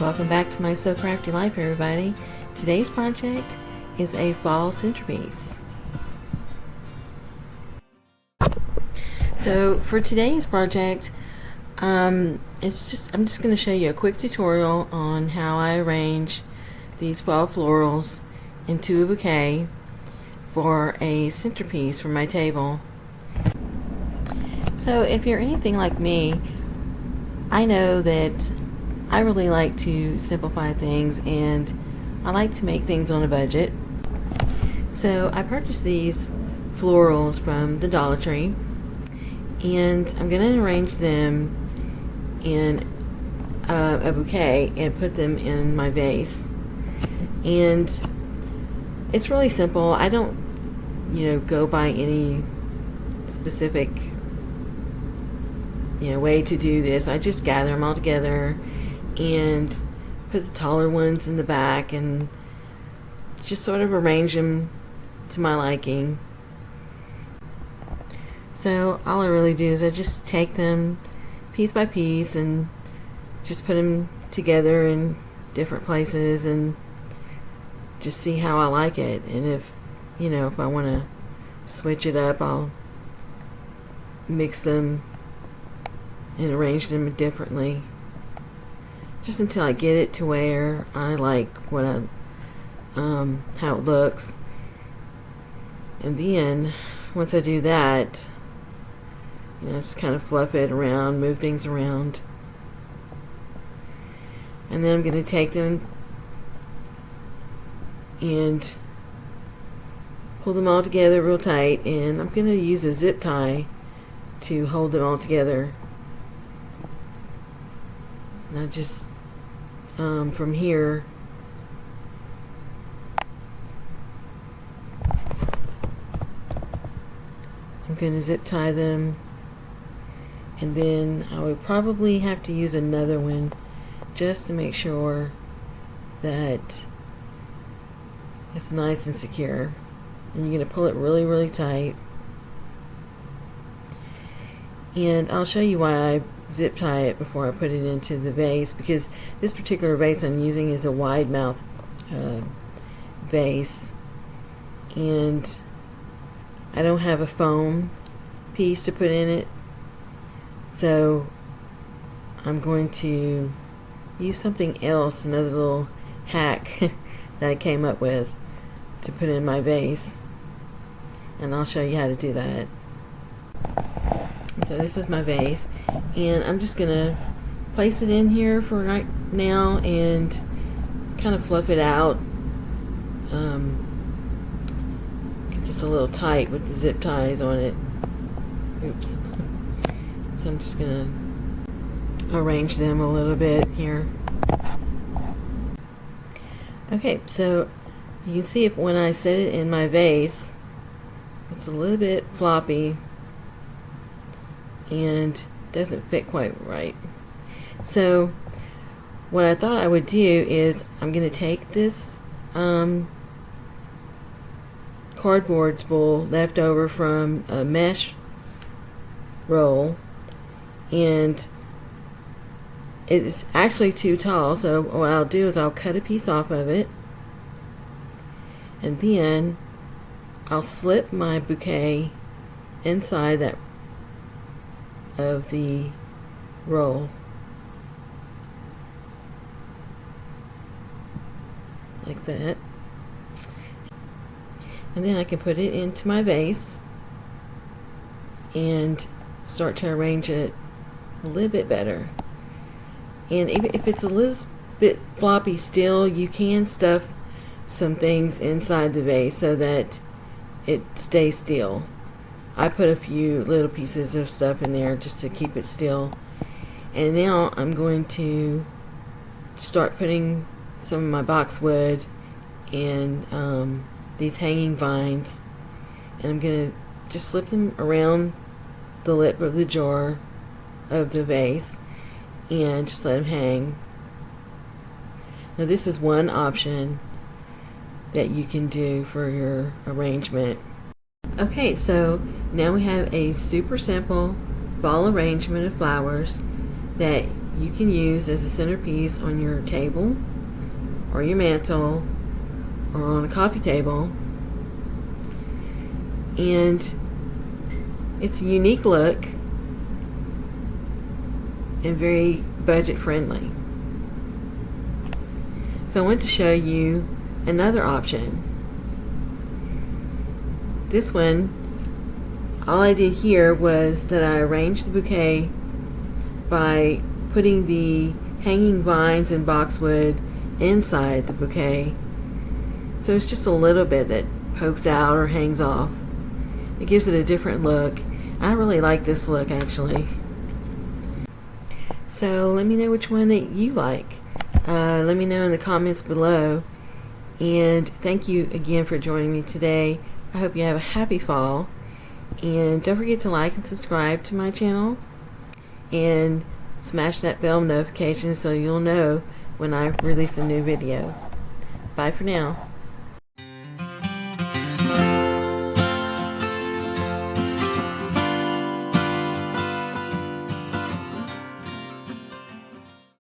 Welcome back to my So Crafty Life, everybody. Today's project is a fall centerpiece. So for today's project, I'm just going to show you a quick tutorial on how I arrange these fall florals into a bouquet for a centerpiece for my table. So if you're anything like me, I know that I really like to simplify things and I like to make things on a budget. So I purchased these florals from the Dollar Tree and I'm going to arrange them in a bouquet and put them in my vase. And it's really simple. I don't, go by any specific way to do this. I just gather them all together and put the taller ones in the back and just sort of arrange them to my liking. So all I really do is I just take them piece by piece and just put them together in different places and just see how I like it. And if I want to switch it up, I'll mix them and arrange them differently, just until I get it to where I like what how it looks. And then once I do that, just kind of fluff it around, move things around, and then I'm going to take them and pull them all together real tight, and I'm going to use a zip tie to hold them all together. And I just from here I'm going to zip tie them, and then I would probably have to use another one just to make sure that it's nice and secure. And you're going to pull it really, really tight. And I'll show you why I zip tie it before I put it into the vase, because this particular vase I'm using is a wide mouth vase, and I don't have a foam piece to put in it, so I'm going to use something else, another little hack that I came up with to put in my vase, and I'll show you how to do that. So this is my vase, and I'm just gonna place it in here for right now and kind of fluff it out, because it's a little tight with the zip ties on it. Oops. So I'm just gonna arrange them a little bit here. Okay, so you can see when I set it in my vase, it's a little bit floppy and doesn't fit quite right. So what I thought I would do is I'm going to take this cardboard spool left over from a mesh roll, and it's actually too tall, so what I'll do is I'll cut a piece off of it, and then I'll slip my bouquet inside that of the roll like that, and then I can put it into my vase and start to arrange it a little bit better. And if it's a little bit floppy still, you can stuff some things inside the vase so that it stays still. I put a few little pieces of stuff in there just to keep it still. And now I'm going to start putting some of my boxwood and these hanging vines, and I'm going to just slip them around the lip of the jar of the vase and just let them hang. Now this is one option that you can do for your arrangement. Okay, so now we have a super simple ball arrangement of flowers that you can use as a centerpiece on your table or your mantle or on a coffee table. And it's a unique look and very budget friendly. So I want to show you another option. This one, all I did here was that I arranged the bouquet by putting the hanging vines and boxwood inside the bouquet. So it's just a little bit that pokes out or hangs off. It gives it a different look. I really like this look actually. So let me know which one that you like. Let me know in the comments below. And thank you again for joining me today. I hope you have a happy fall. And don't forget to like and subscribe to my channel. And smash that bell notification so you'll know when I release a new video. Bye for now.